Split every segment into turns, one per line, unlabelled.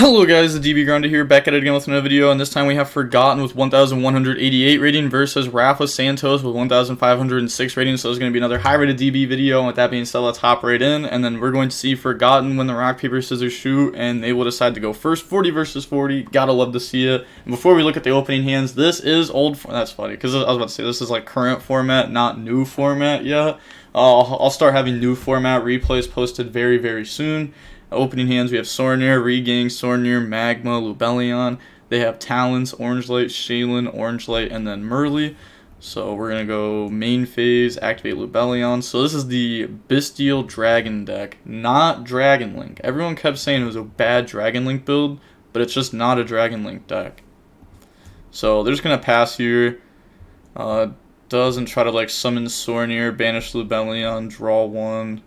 Hello guys, the DB Grounder here, back at it again with another video, and this time we have Forgotten with 1,188 rating versus Rafa Santos with 1,506 rating, so it's going to be another high-rated DB video, and with that being said, let's hop right in, and then we're going to see Forgotten win the rock, paper, scissors, shoot, and they will decide to go first, 40 versus 40, gotta love to see it. And before we look at the opening hands, this is old, that's funny, because I was about to say, this is like current format, not new format yet. I'll start having new format replays posted very, very soon. Opening hands, we have Sornier, Regang, Sornier, Magma, Lubellion. They have Talents, Orange Light, Shaylin, Orange Light, and then Merly. So we're going to go main phase, activate Lubellion. So this is the Bystial Dragon deck, not Dragon Link. Everyone kept saying it was a bad Dragon Link build, but it's just not a Dragon Link deck. So they're just going to pass here. Doesn't try to like summon Sornier, banish Lubellion, draw one.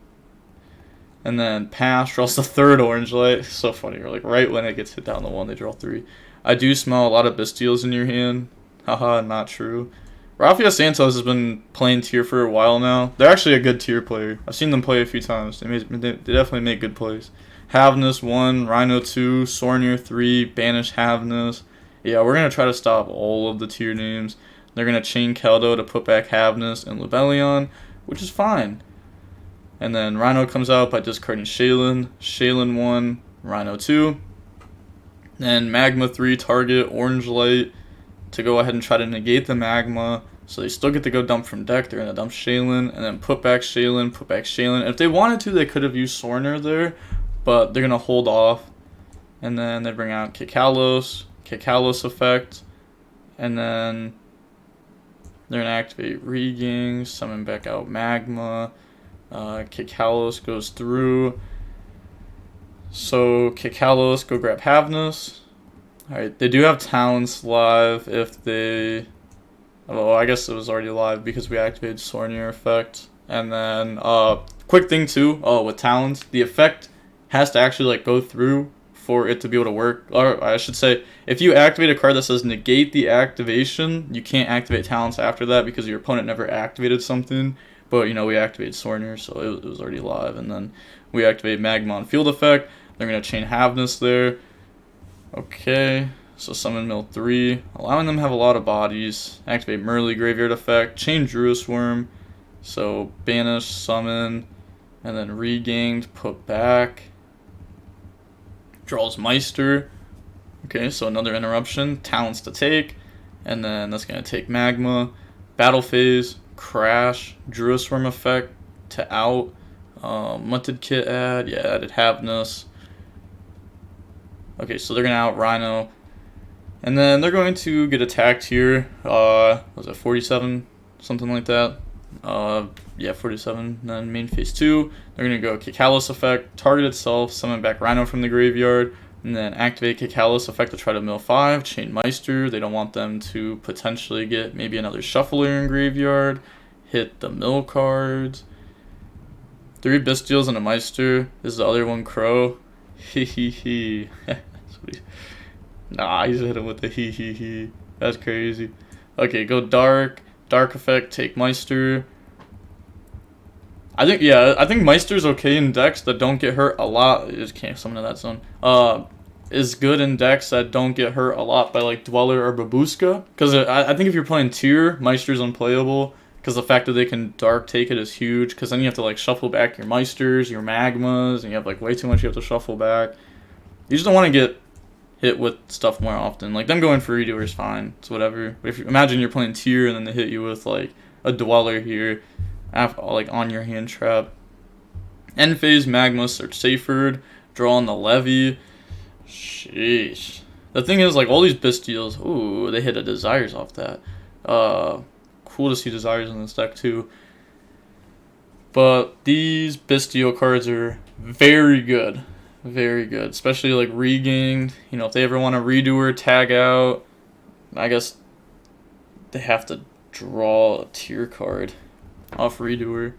And then pass, draws the third orange light. So funny, like right when it gets hit down the one, they draw three. I do smell a lot of Bystials in your hand. Haha, not true. Rafa Santos has been playing tier for a while now. They're actually a good tier player. I've seen them play a few times. They definitely make good plays. Havness 1, Rhino 2, Sornier 3, Banish Havness. Yeah, we're going to try to stop all of the tier names. They're going to chain Keldo to put back Havness and Lubellion, which is fine. And then Rhino comes out by discarding Shaylin. Shaylin 1, Rhino 2. Then Magma 3, target Orange Light to go ahead and try to negate the Magma. So they still get to go dump from deck. They're going to dump Shaylin and then put back Shaylin, put back Shaylin. And if they wanted to, they could have used Sornier there, but they're going to hold off. And then they bring out Kikalos effect. And then they're going to activate Regang, summon back out Magma. Kikalos goes through. So Kikalos go grab Havness. Alright, they do have Talents live if they... Oh, I guess it was already live because we activated Sornier effect. And then, quick thing too, with Talents, the effect has to actually like go through for it to be able to work. Or I should say, if you activate a card that says negate the activation, you can't activate Talents after that because your opponent never activated something. But, you know, we activated Sornier, so it was already live. And then we activate Magma on field effect. They're going to chain Havness there. Okay, so summon Mill 3, allowing them to have a lot of bodies. Activate Merly graveyard effect. Chain Druis Worm. So banish, summon, and then regained, put back. Draws Meister. Okay, so another interruption. Talents to take. And then that's going to take Magma. Battle phase. Crash, Druis Worm effect to out. What did Kit add? Yeah, added Havness. Okay, so they're going to out Rhino. And then they're going to get attacked here. Was it 47? Something like that. Yeah, 47. And then main phase 2. They're going to go Kikalos effect, target itself, summon back Rhino from the graveyard. And then activate Kikalos effect to try to mill 5, chain Meister. They don't want them to potentially get maybe another Shuffler in graveyard. Hit the mill cards. 3 Bystials and a Meister. This is the other one, Crow. Hee hee hee. Nah, he's hit him with the hee hee hee. That's crazy. Okay, go Dark. Dark effect, take Meister. I think Meister's okay in decks that don't get hurt a lot. Just can't summon to that zone. Is good in decks that don't get hurt a lot by like Dweller or Babushka. Because I think if you're playing tier, Meister's unplayable. Because the fact that they can Dark take it is huge. Because then you have to like shuffle back your Meisters, your Magmas, and you have like way too much you have to shuffle back. You just don't want to get hit with stuff more often. Like them going for Redoer is fine. It's whatever. But if you imagine you're playing tier and then they hit you with like a Dweller here. Like on your hand trap. End phase Magma, search Saferd, draw on the Levy. Sheesh. The thing is, like all these Bystials, ooh, they hit a Desires off that. Cool to see Desires in this deck too. But these Bystial cards are very good. Very good. Especially like Regang. You know, if they ever want to Redoer, tag out, I guess they have to draw a tier card off Redoer.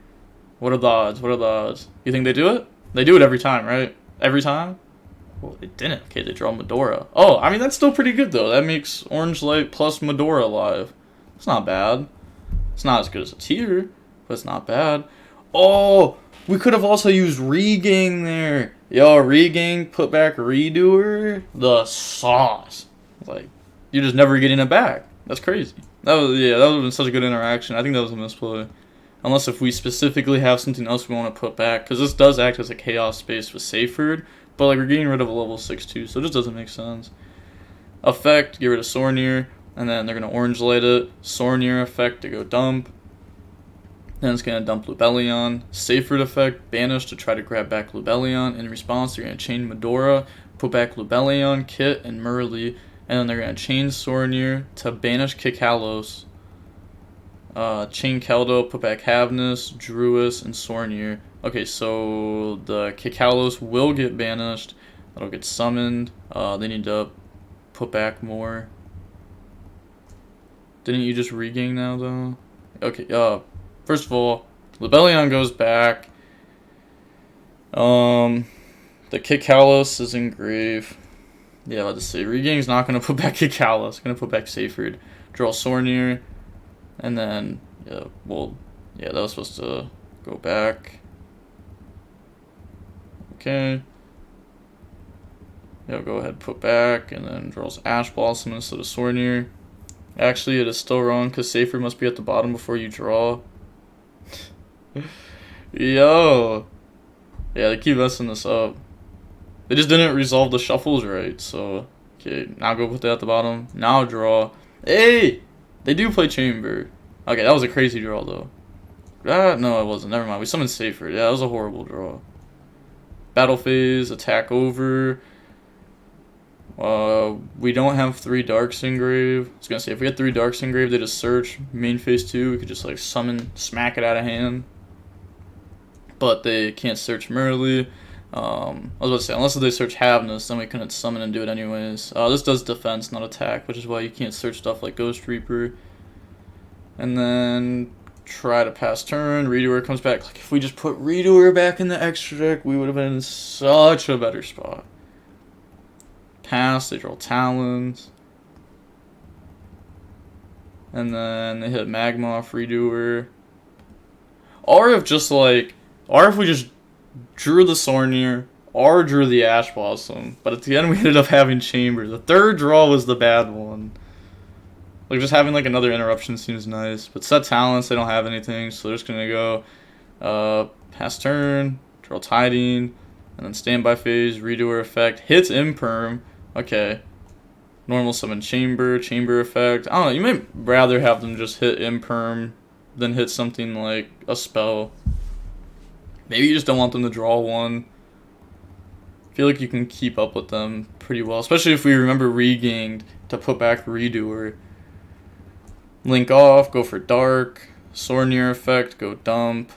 What are the odds? What are the odds? You think they do it? They do it every time, right? Every time? Well, they didn't. Okay, they draw Medora. Oh, I mean, that's still pretty good, though. That makes Orange Light plus Medora live. It's not bad. It's not as good as a tier, but it's not bad. Oh, we could have also used Regang there. Yo, Regang, put back Redoer, the sauce. Like, you're just never getting it back. That's crazy. That was, yeah, that would have been such a good interaction. I think that was a misplay. Unless if we specifically have something else we want to put back. Because this does act as a chaos space with Seyfried. But, like, we're getting rid of a level 6-2, so it just doesn't make sense. Effect, get rid of Sornier. And then they're going to orange light it. Sornier effect to go dump. Then it's going to dump Lubellion. Seyfried effect, banish to try to grab back Lubellion. In response, they're going to chain Medora, put back Lubellion, Kit, and Merly. And then they're going to chain Sornier to banish Kikalos. Chain Keldo, put back Havnus, Druis, and Sornier. Okay, so the Kikalos will get banished. That'll get summoned. They need to put back more. Didn't you just regain now, though? Okay, first of all, Lubellion goes back. The Kikalos is in grave. Yeah, let's see. Regain's not going to put back Kikalos. It's going to put back Seyfried. Draw Sornier. And then, yeah, well, yeah, that was supposed to go back. Okay. Yeah, go ahead, put back. And then draws Ash Blossom instead of Sornier. Actually, it is still wrong because Seyfried must be at the bottom before you draw. Yo. Yeah, they keep messing this up. They just didn't resolve the shuffles right, so... Okay, now go put that at the bottom. Now draw. Hey! They do play Chamber. Okay, that was a crazy draw, though. No, it wasn't. Never mind. We summoned Seyfried. Yeah, that was a horrible draw. Battle phase, attack over. We don't have 3 Darks in grave. I was gonna say, if we had 3 Darks in grave, they just search. Main phase 2, we could just, like, summon, smack it out of hand. But they can't search Merly. I was about to say, unless they search Havnus, then we couldn't summon and do it anyways. This does defense, not attack, which is why you can't search stuff like Ghost Reaper. And then try to pass turn. Redoer comes back. Like, if we just put Redoer back in the extra deck, we would have been in such a better spot. Pass, they draw Talons. And then they hit Magma off Redoer. Or if we just drew the Sornier, or drew the Ash Blossom. But at the end, we ended up having Chamber. The third draw was the bad one. Like, just having, like, another interruption seems nice. But set talents, they don't have anything, so they're just going to go pass turn, draw Tiding, and then standby phase, Redoer effect, hits Imperm. Okay. Normal summon Chamber effect. I don't know, you might rather have them just hit Imperm than hit something like a spell. Maybe you just don't want them to draw one. I feel like you can keep up with them pretty well, especially if we remember Regained to put back Redoer. Link off, go for Dark. Sornier effect, go dump.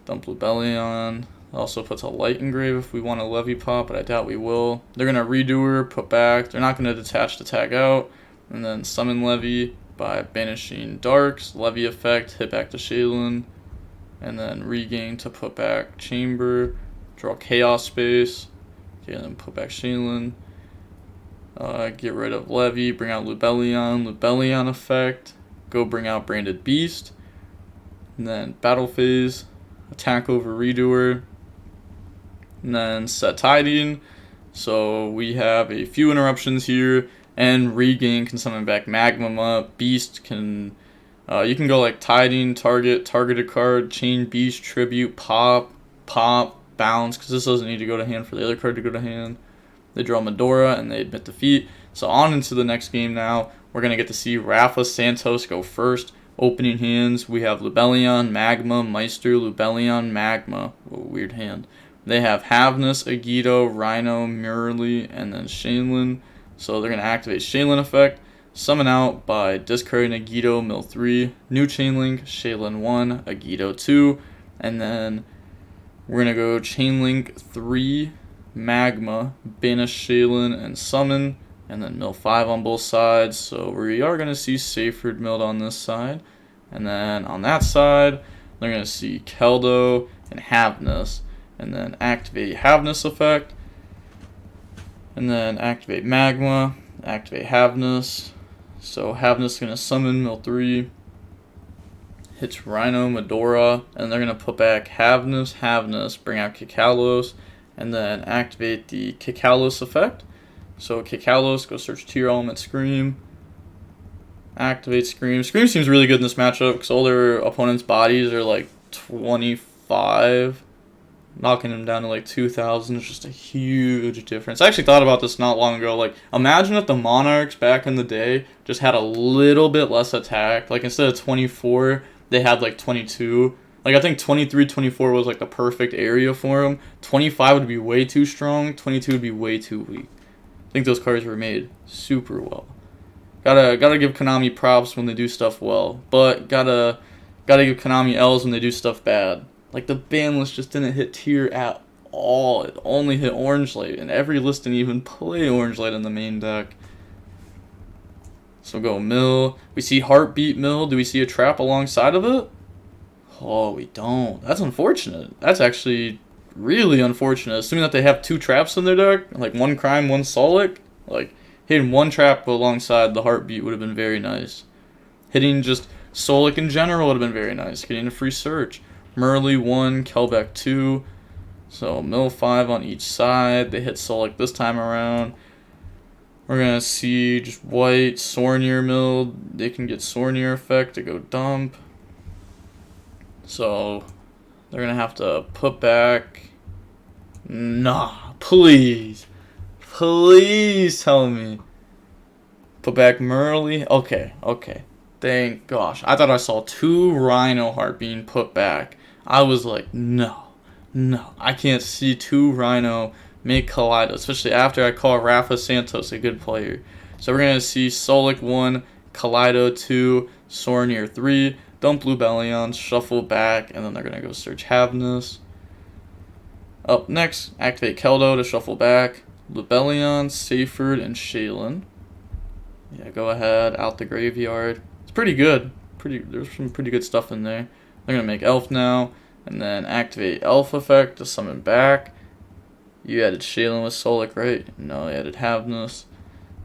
Dump Lubellion. Also puts a light engrave if we want a Levy pop, but I doubt we will. They're going to Redoer, put back. They're not going to detach to tag out. And then summon Levy by banishing Darks. Levy effect, hit back to Shaylin. And then regain to put back Chamber. Draw Chaos Space. Okay, and then put back Shaylin. Get rid of Levy, bring out Lubellion effect. Go bring out Branded Beast. And then battle phase. Attack over Redoer. And then set Tiding. So we have a few interruptions here. And Regain can summon back Magma. Beast can... you can go like Tiding, targeted card, Chain Beast, Tribute, Pop, Bounce. Because this doesn't need to go to hand for the other card to go to hand. They draw Medora and they admit defeat. So on into the next game now. We're going to get to see Rafa Santos go first. Opening hands, we have Lubellion, Magma, Meister, Lubellion, Magma. Whoa, weird hand. They have Havnus, YuGiOh, Rhino, Murley, and then Shaylin. So they're going to activate Shaylin effect. Summon out by discarding YuGiOh, mill 3. New Chainlink, Shaylin 1, YuGiOh 2. And then we're going to go Chainlink 3, Magma, banish Shaylin, and summon. And then mill 5 on both sides. So we are going to see Seyfried milled on this side. And then on that side, they're going to see Keldo and Havnus. And then activate Havnus effect. And then activate Magma. Activate Havnus. So Havnus is going to summon mill 3. Hits Rhino, Medora. And they're going to put back Havnus, bring out Kikalos. and then activate the Kikalos effect. So Kikalos, go search Tearlament Scream. Activate Scream. Scream seems really good in this matchup because all their opponents' bodies are like 25. Knocking them down to like 2,000 is just a huge difference. I actually thought about this not long ago. Like, imagine if the Monarchs back in the day just had a little bit less attack. Like, instead of 24, they had like 22. Like, I think 23, 24 was like the perfect area for them. 25 would be way too strong. 22 would be way too weak. I think those cards were made super well. Gotta give Konami props when they do stuff well, but gotta give Konami L's when they do stuff bad. Like, the ban list just didn't hit tier at all. It only hit Orange Light, and every list didn't even play Orange Light in the main deck. So go Mill. We see Heartbeat Mill. Do we see a trap alongside of it? Oh, we don't. That's unfortunate. That's actually really unfortunate. Assuming that they have 2 traps in their deck, like 1 Crime, 1 Solic. Like, hitting 1 trap alongside the Heartbeat would have been very nice. Hitting just Solic in general would have been very nice. Getting a free search. Murley 1, Kelbeck 2. So Mill 5 on each side. They hit Solic this time around. We're going to see just white, Sornier Mill. They can get Sornier effect to go dump. So they're going to have to put back. Nah, please. Please tell me. Put back Murley. Okay. Thank gosh. I thought I saw 2 Rhino Heart being put back. I was like, no. I can't see 2 Rhino make Kaleido, especially after I call Rafa Santos a good player. So we're going to see Solic 1, Kaleido 2, Sornier 3, dump Lubellion, shuffle back, and then they're going to go search Havnus. Up next, activate Keldo to shuffle back, Lubellion, Seyfried, and Shaylin. Yeah, go ahead, out the graveyard. It's pretty good. There's some pretty good stuff in there. They're going to make Elf now, and then activate Elf effect to summon back. You added Shaylin with Solic, right? No, you added Havnus.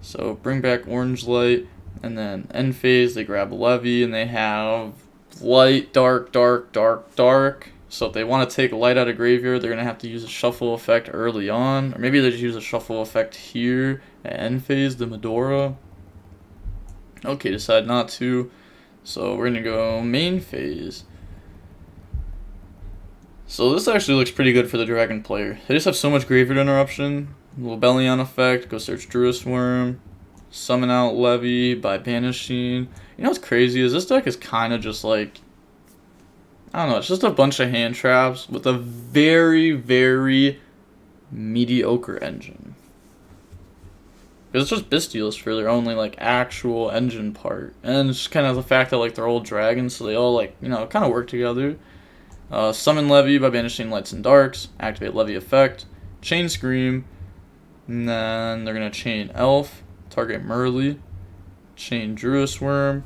So bring back Orange Light, and then end phase, they grab Levy, and they have Light, Dark. So if they want to take Light out of graveyard, they're going to have to use a Shuffle effect early on. Or maybe they just use a Shuffle effect here at end phase, the Medora. Okay, decide not to. So we're going to go main phase. So this actually looks pretty good for the Dragon player. They just have so much graveyard interruption. Lubellion effect, go search Druid Worm. Summon out Levy by banishing. You know what's crazy is this deck is kind of just like, I don't know, it's just a bunch of hand traps with a very, very mediocre engine. It's just Bystials for their only like actual engine part. And it's just kind of the fact that like they're all dragons, so they all like, you know, kind of work together. Summon Levy by banishing Lights and Darks. Activate Levy effect. Chain Scream. And then they're going to chain Elf. Target Murley. Chain Druid Worm.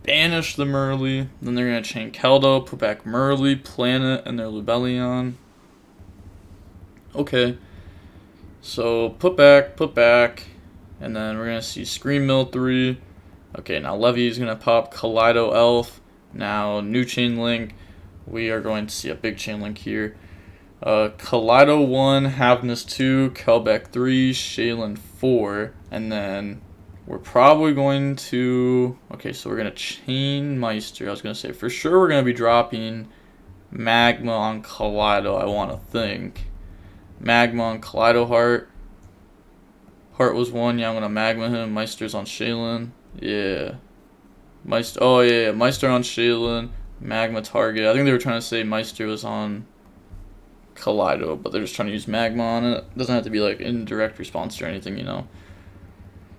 Banish the Murley. Then they're going to chain Keldo. Put back Murley, Planet, and their Lubellion. Okay. So put back. And then we're going to see Scream Mill 3. Okay, now Levy is going to pop Kaleido Elf. Now new chain link. We are going to see a big chain link here. Kaleido 1, Havnus 2, Kelbeck 3, Shaylin 4, and then we're probably going to... Okay, so we're going to chain Meister. I was going to say, for sure we're going to be dropping Magma on Kaleido, I want to think. Magma on Kaleido Heart. Heart was 1, yeah, I'm going to Magma him. Meister's on Shaylin. Yeah. Meister, oh yeah, Meister on Shaylin. Magma target. I think they were trying to say Meister was on Kaleido, but they're just trying to use Magma on it. It doesn't have to be like in direct response or anything, you know.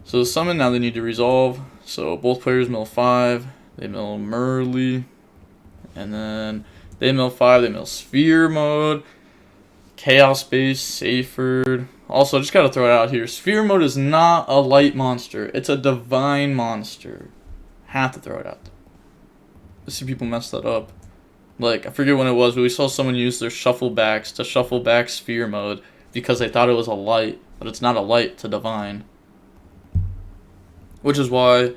So the summon, now they need to resolve. So both players mill 5. They mill Murley. And then they mill 5. They mill Sphere Mode. Chaos Base, Seyfried. Also, just gotta throw it out here. Sphere Mode is not a light monster. It's a divine monster. Have to throw it out there. I see people mess that up. Like, I forget when it was, but we saw someone use their shuffle backs to shuffle back Sphere Mode because they thought it was a light, but it's not a light, it's a divine. Which is why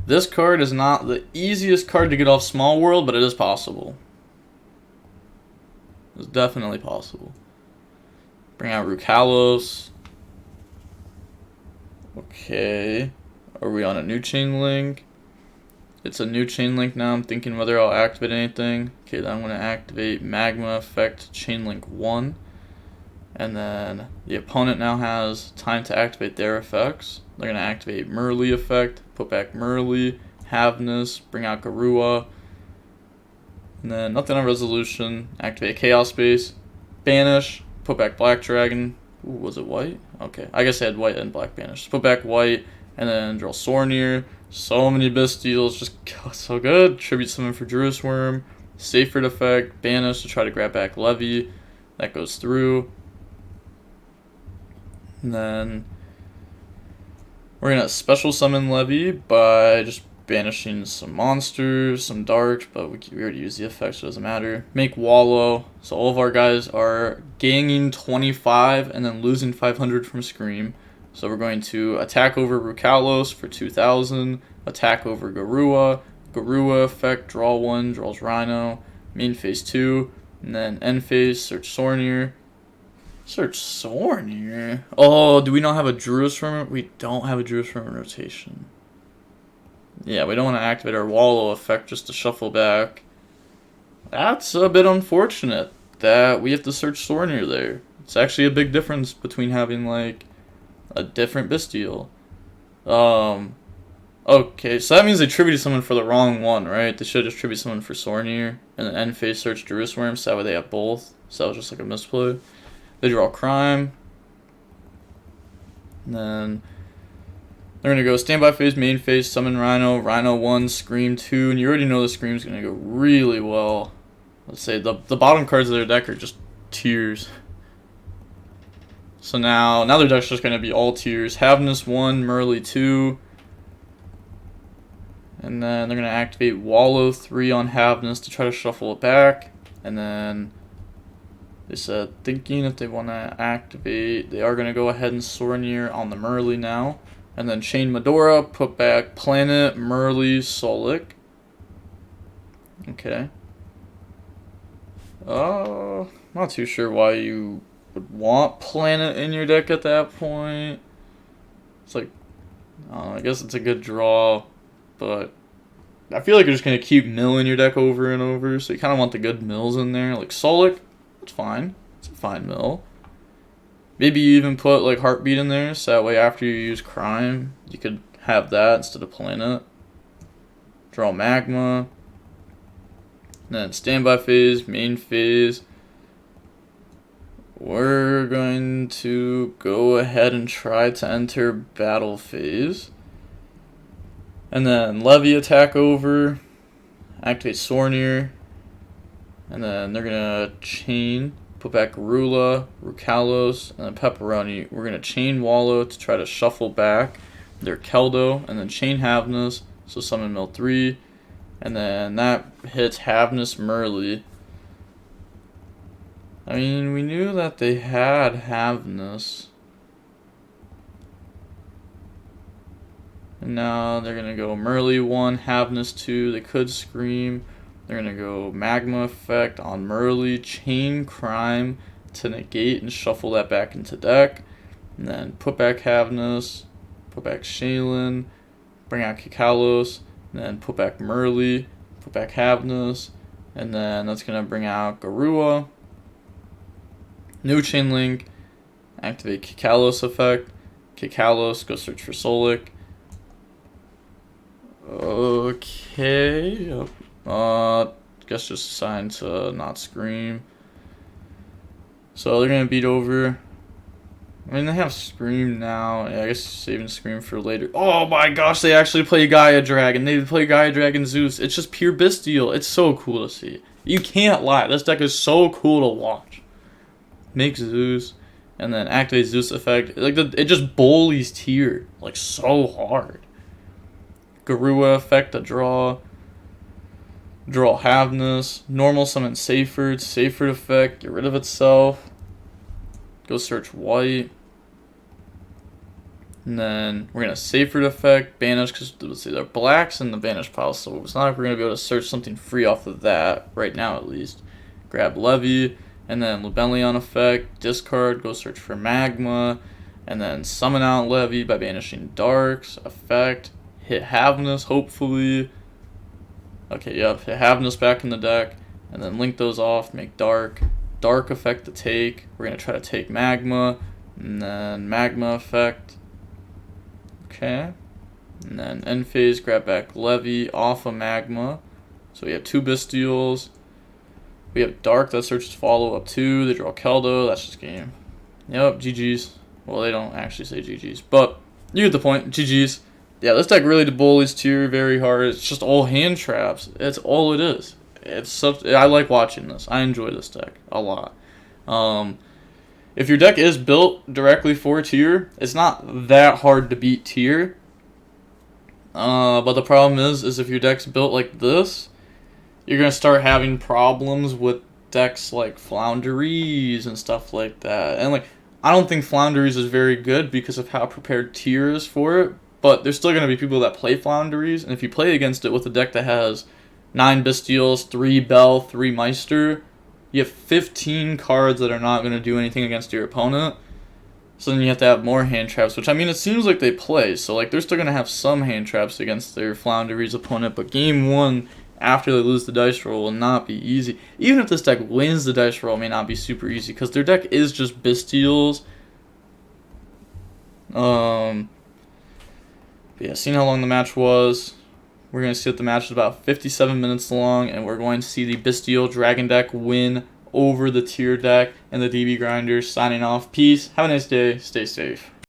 this card is not the easiest card to get off Small World, but it is possible. It's definitely possible. Bring out Rukalos. Okay. Are we on a new chain link? It's a new chain link now. I'm thinking whether I'll activate anything. Okay, then I'm going to activate Magma Effect Chain Link 1. And then the opponent now has time to activate their effects. They're going to activate Merly Effect, put back Merly, Havness, bring out Garua. And then nothing on Resolution, activate Chaos Space, Banish, put back Black Dragon. Ooh, was it white? Okay, I guess I had white and black Banish. Put back white, and then draw Sornier. So many Bystials, just so good. Tribute Summon for Druid Worm, Sacred Effect, Banish to try to grab back Levy. That goes through. And then we're going to special summon Levy by just banishing some monsters, some darks, but we already used the effect, so it doesn't matter. Make YuGiOh, so all of our guys are gaining 25 and then losing 500 from Scream. So we're going to attack over Rukalos for 2,000, attack over Garua, Garua effect, draw 1, draws Rhino, main phase 2, and then end phase, search Sornier. Search Sornier? Oh, do we not have a Druid Swarm? We don't have a Druid Swarm in rotation. Yeah, we don't want to activate our YuGiOh effect just to shuffle back. That's a bit unfortunate that we have to search Sornier there. It's actually a big difference between having, like, a different Bystial. Okay, so that means they tributed someone for the wrong one, right? They should have just tributed someone for Sornier, and then end phase search Jerusalem, so that way they have both. So that was just like a misplay. They draw Crime. And then they're going to go standby phase, main phase, summon Rhino, Rhino 1, Scream 2, and you already know the Scream's going to go really well. Let's say the bottom cards of their deck are just Tears. So now their deck's just going to be all Tears. Havness 1, Merly 2. And then they're going to activate YuGiOh 3 on Havness to try to shuffle it back. And then they said, thinking if they want to activate, they are going to go ahead and Sornier on the Merly now. And then chain Medora, put back Planet, Merly, Solik. Okay. Not too sure why you would want Planet in your deck at that point. It's like, I guess it's a good draw, but I feel like you're just going to keep milling your deck over and over, so you kind of want the good mills in there. Like Solik, it's fine. It's a fine mill. Maybe you even put like Heartbeat in there, so that way after you use Crime, you could have that instead of Planet. Draw Magma. Then standby phase, main phase. We're going to go ahead and try to enter battle phase. And then Levy attack over. Activate Sornier. And then they're going to chain. Put back Rula, Rukalos, and then Pepperoni. We're going to chain YuGiOh to try to shuffle back their Keldo, and then chain Havness, so summon mill 3. And then that hits Havness Merly. I mean, we knew that they had Havness. And now they're going to go Merly 1, Havness 2. They could Scream. They're going to go Magma Effect on Merly, chain Crime to negate and shuffle that back into deck. And then put back Havness, put back Shaylin, bring out Kikalos, and then put back Merly, put back Havness, and then that's going to bring out Garua. New chain link, activate Kikalos effect. Kikalos, go search for Solik. Okay. Guess just assign to not Scream. So they're gonna beat over. I mean, they have Scream now. Yeah, I guess saving Scream for later. Oh my gosh, they actually play Gaia Dragon. They play Gaia Dragon Zeus. It's just pure Bystial. It's so cool to see. You can't lie. This deck is so cool to watch. Make Zeus, and then activate Zeus effect. Like it just bullies Tier like so hard. Garua effect, a draw. Draw Havness. Normal summon Safred. Safred effect, get rid of itself. Go search white. And then we're going to Safred effect, banish, because let's see, they're blacks in the banish pile, so it's not like we're going to be able to search something free off of that, right now at least. Grab Levy, and and then Libellion effect, discard, go search for Magma, and then summon out Levy by banishing Darks, effect, hit Havnus, hopefully. Okay, yep, hit Havnus back in the deck, and then link those off, make Dark effect to take. We're going to try to take Magma, and then Magma effect. Okay, and then end phase, grab back Levy off of Magma. So we have 2 Bystials. We have Dark that searches follow up 2. They draw Keldo. That's just game. Yep, GG's. Well, they don't actually say GG's, but you get the point. GG's. Yeah, this deck really bullies tier very hard. It's just all hand traps. It's all it is. I like watching this. I enjoy this deck a lot. If your deck is built directly for tier, it's not that hard to beat tier. But the problem is if your deck's built like this, you're going to start having problems with decks like Flounderies and stuff like that. And like, I don't think Flounderies is very good because of how prepared tier is for it, but there's still going to be people that play Flounderies, and if you play against it with a deck that has 9 Bystials, 3 Bell, 3 Meister, you have 15 cards that are not going to do anything against your opponent. So then you have to have more hand traps, which, I mean, it seems like they play, so like they're still going to have some hand traps against their Flounderies opponent, but game 1, after they lose the dice roll, will not be easy. Even if this deck wins the dice roll, it may not be super easy, because their deck is just Bystials. But yeah, seeing how long the match was, we're going to see that the match is about 57 minutes long, and we're going to see the Bystial Dragon deck win over the tier deck, and the DB Grinders signing off. Peace, have a nice day, stay safe.